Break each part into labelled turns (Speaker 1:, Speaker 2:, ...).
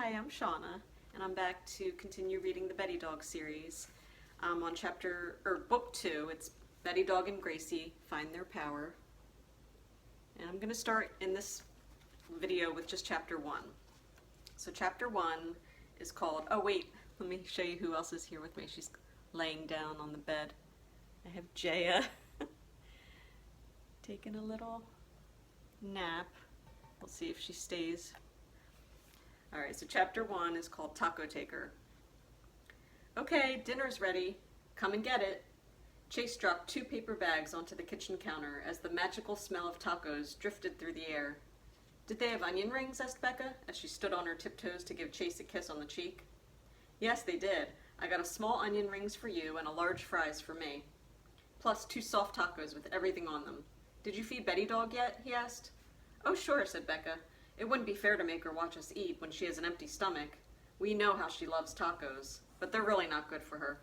Speaker 1: Hi, I'm Shauna, and I'm back to continue reading the Betty Dog series. On book 2, it's Betty Dog and Gracie Find Their Power. And I'm going to start in this video with just chapter 1. So chapter 1 is called, oh wait, let me show you who else is here with me. She's laying down on the bed. I have Jaya taking a little nap. We'll see if she stays. Alright, so chapter 1 is called Taco Taker. Okay, dinner's ready. Come and get it. Chase dropped 2 paper bags onto the kitchen counter as the magical smell of tacos drifted through the air. Did they have onion rings? Asked Becca, as she stood on her tiptoes to give Chase a kiss on the cheek. Yes, they did. I got a small onion rings for you and a large fries for me. Plus 2 soft tacos with everything on them. Did you feed Betty Dog yet? He asked. Oh, sure, said Becca. It wouldn't be fair to make her watch us eat when she has an empty stomach. We know how she loves tacos, but they're really not good for her.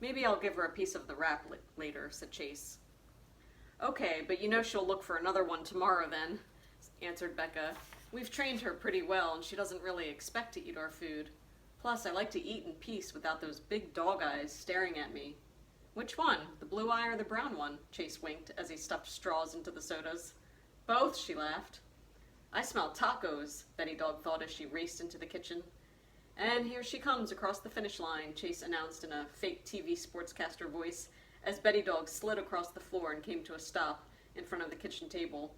Speaker 1: Maybe I'll give her a piece of the wrap later, said Chase. Okay, but you know she'll look for another one tomorrow then, answered Becca. We've trained her pretty well, and she doesn't really expect to eat our food. Plus, I like to eat in peace without those big dog eyes staring at me. Which one, the blue eye or the brown one? Chase winked as he stuffed straws into the sodas. Both, she laughed. I smell tacos, Betty Dog thought as she raced into the kitchen. And here she comes across the finish line, Chase announced in a fake TV sportscaster voice as Betty Dog slid across the floor and came to a stop in front of the kitchen table.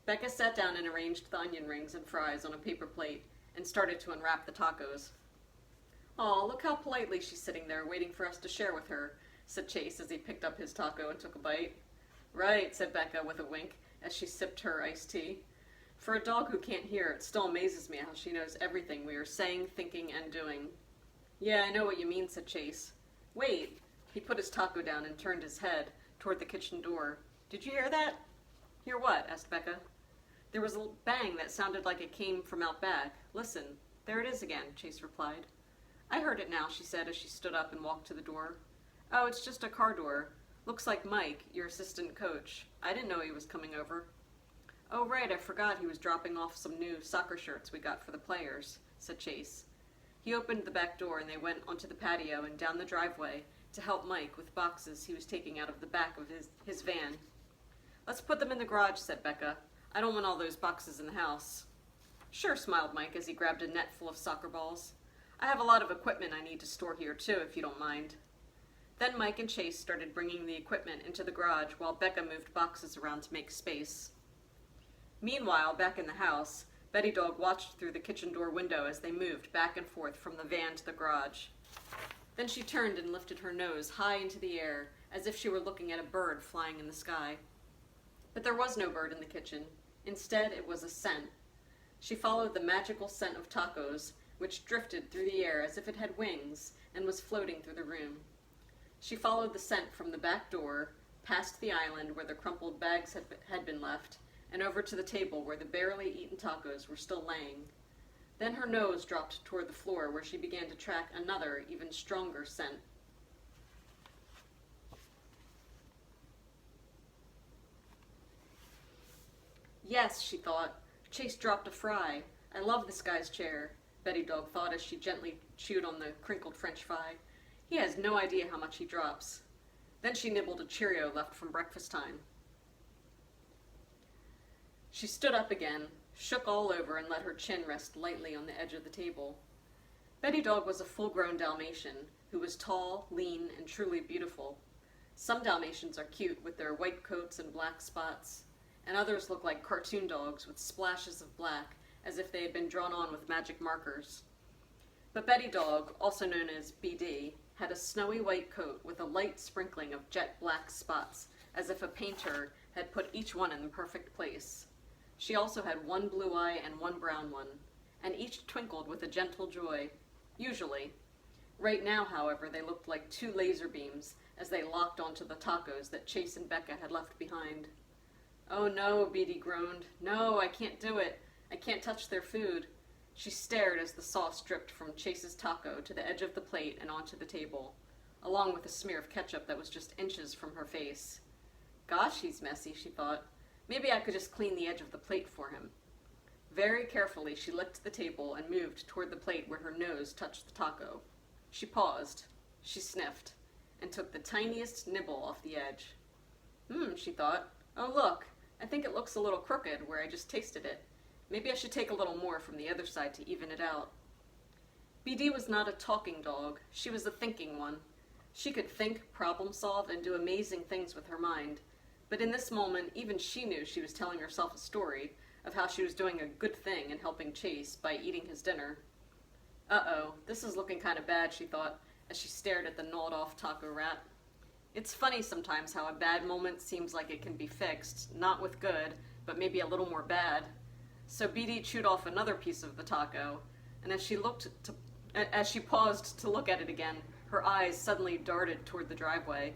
Speaker 1: Becca sat down and arranged the onion rings and fries on a paper plate and started to unwrap the tacos. Aw, look how politely she's sitting there waiting for us to share with her, said Chase as he picked up his taco and took a bite. Right, said Becca with a wink as she sipped her iced tea. For a dog who can't hear, it still amazes me how she knows everything we are saying, thinking, and doing. Yeah, I know what you mean, said Chase. Wait. He put his taco down and turned his head toward the kitchen door. Did you hear that? Hear what? Asked Becca. There was a bang that sounded like it came from out back. Listen. There it is again, Chase replied. I heard it now, she said as she stood up and walked to the door. Oh, it's just a car door. Looks like Mike, your assistant coach. I didn't know he was coming over. Oh, right, I forgot he was dropping off some new soccer shirts we got for the players, said Chase. He opened the back door and they went onto the patio and down the driveway to help Mike with boxes he was taking out of the back of his van. Let's put them in the garage, said Becca. I don't want all those boxes in the house. Sure, smiled Mike as he grabbed a net full of soccer balls. I have a lot of equipment I need to store here too, if you don't mind. Then Mike and Chase started bringing the equipment into the garage while Becca moved boxes around to make space. Meanwhile, back in the house, Betty Dog watched through the kitchen door window as they moved back and forth from the van to the garage. Then she turned and lifted her nose high into the air, as if she were looking at a bird flying in the sky. But there was no bird in the kitchen. Instead, it was a scent. She followed the magical scent of tacos, which drifted through the air as if it had wings and was floating through the room. She followed the scent from the back door, past the island where the crumpled bags had been left, and over to the table where the barely eaten tacos were still laying. Then her nose dropped toward the floor where she began to track another, even stronger scent. Yes, she thought. Chase dropped a fry. I love this guy's chair, Betty Dog thought as she gently chewed on the crinkled French fry. He has no idea how much he drops. Then she nibbled a Cheerio left from breakfast time. She stood up again, shook all over, and let her chin rest lightly on the edge of the table. Betty Dog was a full-grown Dalmatian, who was tall, lean, and truly beautiful. Some Dalmatians are cute with their white coats and black spots, and others look like cartoon dogs with splashes of black, as if they had been drawn on with magic markers. But Betty Dog, also known as BD, had a snowy white coat with a light sprinkling of jet black spots, as if a painter had put each one in the perfect place. She also had one blue eye and one brown one, and each twinkled with a gentle joy, usually. Right now, however, they looked like 2 laser beams as they locked onto the tacos that Chase and Becca had left behind. Oh no, Beatty groaned. No, I can't do it. I can't touch their food. She stared as the sauce dripped from Chase's taco to the edge of the plate and onto the table, along with a smear of ketchup that was just inches from her face. Gosh, he's messy, she thought. Maybe I could just clean the edge of the plate for him. Very carefully, she licked the table and moved toward the plate where her nose touched the taco. She paused, she sniffed, and took the tiniest nibble off the edge. She thought. Oh, look, I think it looks a little crooked where I just tasted it. Maybe I should take a little more from the other side to even it out. BD was not a talking dog. She was a thinking one. She could think, problem solve, and do amazing things with her mind. But in this moment, even she knew she was telling herself a story of how she was doing a good thing in helping Chase by eating his dinner. Uh-oh, this is looking kind of bad, she thought, as she stared at the gnawed-off taco rat. It's funny sometimes how a bad moment seems like it can be fixed, not with good, but maybe a little more bad. So BD chewed off another piece of the taco, and as she paused to look at it again, her eyes suddenly darted toward the driveway.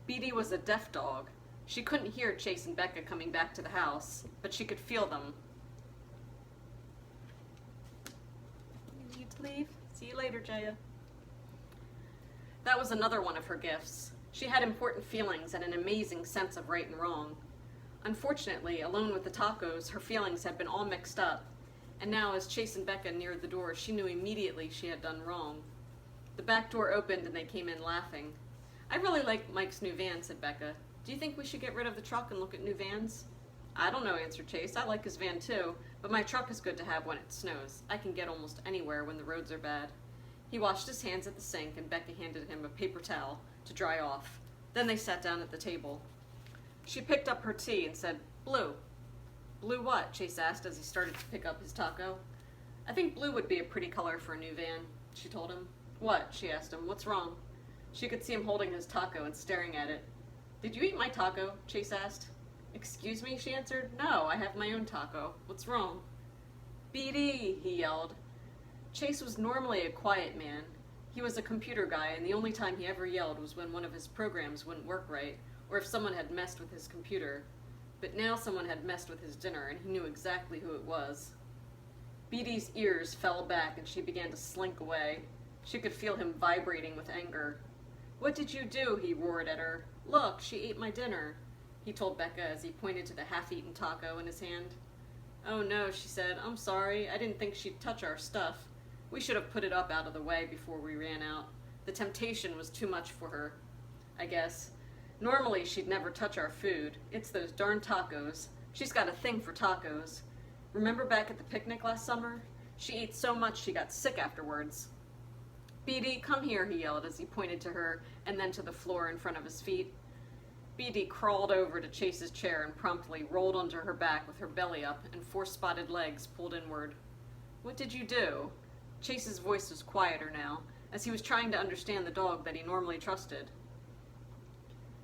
Speaker 1: BD was a deaf dog. She couldn't hear Chase and Becca coming back to the house, but she could feel them. You need to leave? See you later, Jaya. That was another one of her gifts. She had important feelings and an amazing sense of right and wrong. Unfortunately, alone with the tacos, her feelings had been all mixed up, and now as Chase and Becca neared the door, she knew immediately she had done wrong. The back door opened and they came in laughing. I really like Mike's new van, said Becca. Do you think we should get rid of the truck and look at new vans? I don't know, answered Chase. I like his van too, but my truck is good to have when it snows. I can get almost anywhere when the roads are bad. He washed his hands at the sink and Becca handed him a paper towel to dry off. Then they sat down at the table. She picked up her tea and said, Blue. Blue what? Chase asked as he started to pick up his taco. I think blue would be a pretty color for a new van, she told him. What? She asked him. What's wrong? She could see him holding his taco and staring at it. Did you eat my taco? Chase asked. Excuse me, she answered. No, I have my own taco. What's wrong? BD, he yelled. Chase was normally a quiet man. He was a computer guy, and the only time he ever yelled was when one of his programs wouldn't work right, or if someone had messed with his computer. But now someone had messed with his dinner, and he knew exactly who it was. BD's ears fell back, and she began to slink away. She could feel him vibrating with anger. What did you do? He roared at her. Look, she ate my dinner, he told Becca as he pointed to the half-eaten taco in his hand. Oh no, she said. I'm sorry. I didn't think she'd touch our stuff. We should have put it up out of the way before we ran out. The temptation was too much for her, I guess. Normally, she'd never touch our food. It's those darn tacos. She's got a thing for tacos. Remember back at the picnic last summer? She ate so much she got sick afterwards. BD, come here, he yelled as he pointed to her and then to the floor in front of his feet. BD crawled over to Chase's chair and promptly rolled onto her back with her belly up and 4 spotted legs pulled inward. What did you do? Chase's voice was quieter now, as he was trying to understand the dog that he normally trusted.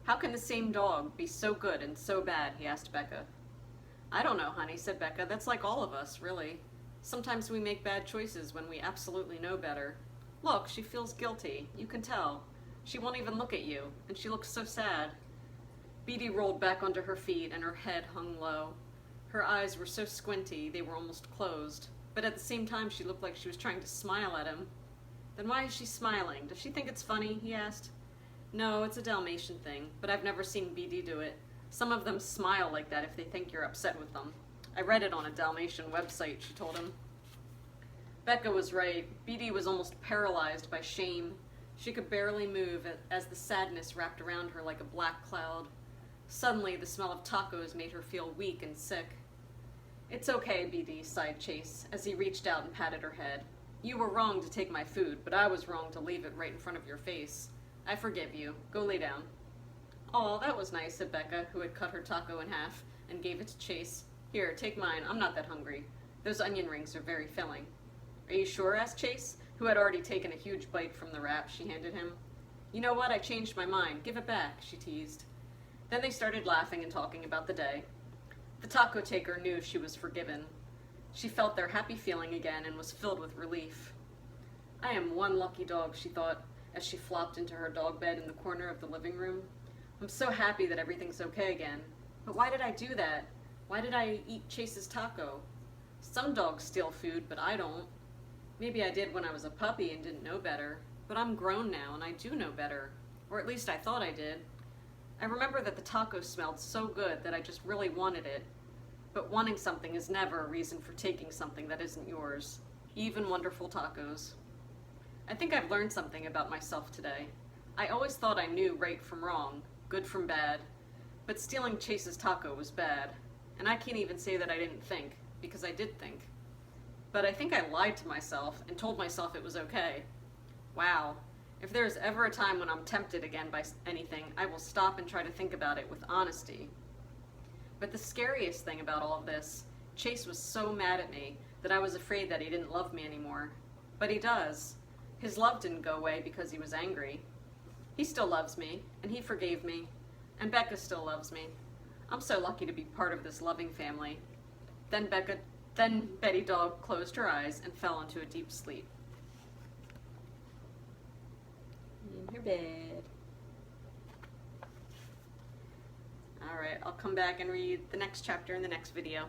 Speaker 1: How can the same dog be so good and so bad? He asked Becca. I don't know, honey, said Becca. That's like all of us, really. Sometimes we make bad choices when we absolutely know better. Look, she feels guilty. You can tell. She won't even look at you, and she looks so sad. BD rolled back onto her feet, and her head hung low. Her eyes were so squinty they were almost closed, but at the same time she looked like she was trying to smile at him. Then why is she smiling? Does she think it's funny? He asked. No, it's a Dalmatian thing, but I've never seen BD do it. Some of them smile like that if they think you're upset with them. I read it on a Dalmatian website, she told him. Becca was right. BD was almost paralyzed by shame. She could barely move as the sadness wrapped around her like a black cloud. Suddenly, the smell of tacos made her feel weak and sick. It's okay, BD, sighed Chase, as he reached out and patted her head. You were wrong to take my food, but I was wrong to leave it right in front of your face. I forgive you. Go lay down. Aw, that was nice, said Becca, who had cut her taco in half, and gave it to Chase. Here, take mine. I'm not that hungry. Those onion rings are very filling. Are you sure? Asked Chase, who had already taken a huge bite from the wrap she handed him. You know what? I changed my mind. Give it back, she teased. Then they started laughing and talking about the day. The taco taker knew she was forgiven. She felt their happy feeling again and was filled with relief. I am one lucky dog, she thought, as she flopped into her dog bed in the corner of the living room. I'm so happy that everything's okay again. But why did I do that? Why did I eat Chase's taco? Some dogs steal food, but I don't. Maybe I did when I was a puppy and didn't know better, but I'm grown now and I do know better. Or at least I thought I did. I remember that the taco smelled so good that I just really wanted it. But wanting something is never a reason for taking something that isn't yours, even wonderful tacos. I think I've learned something about myself today. I always thought I knew right from wrong, good from bad, but stealing Chase's taco was bad, and I can't even say that I didn't think, because I did think. But I think I lied to myself and told myself it was okay. Wow, if there is ever a time when I'm tempted again by anything, I will stop and try to think about it with honesty. But the scariest thing about all of this, Chase was so mad at me that I was afraid that he didn't love me anymore. But he does. His love didn't go away because he was angry. He still loves me, and he forgave me, and Becca still loves me. I'm so lucky to be part of this loving family. Then Betty Dog closed her eyes and fell into a deep sleep. In her bed. Alright, I'll come back and read the next chapter in the next video.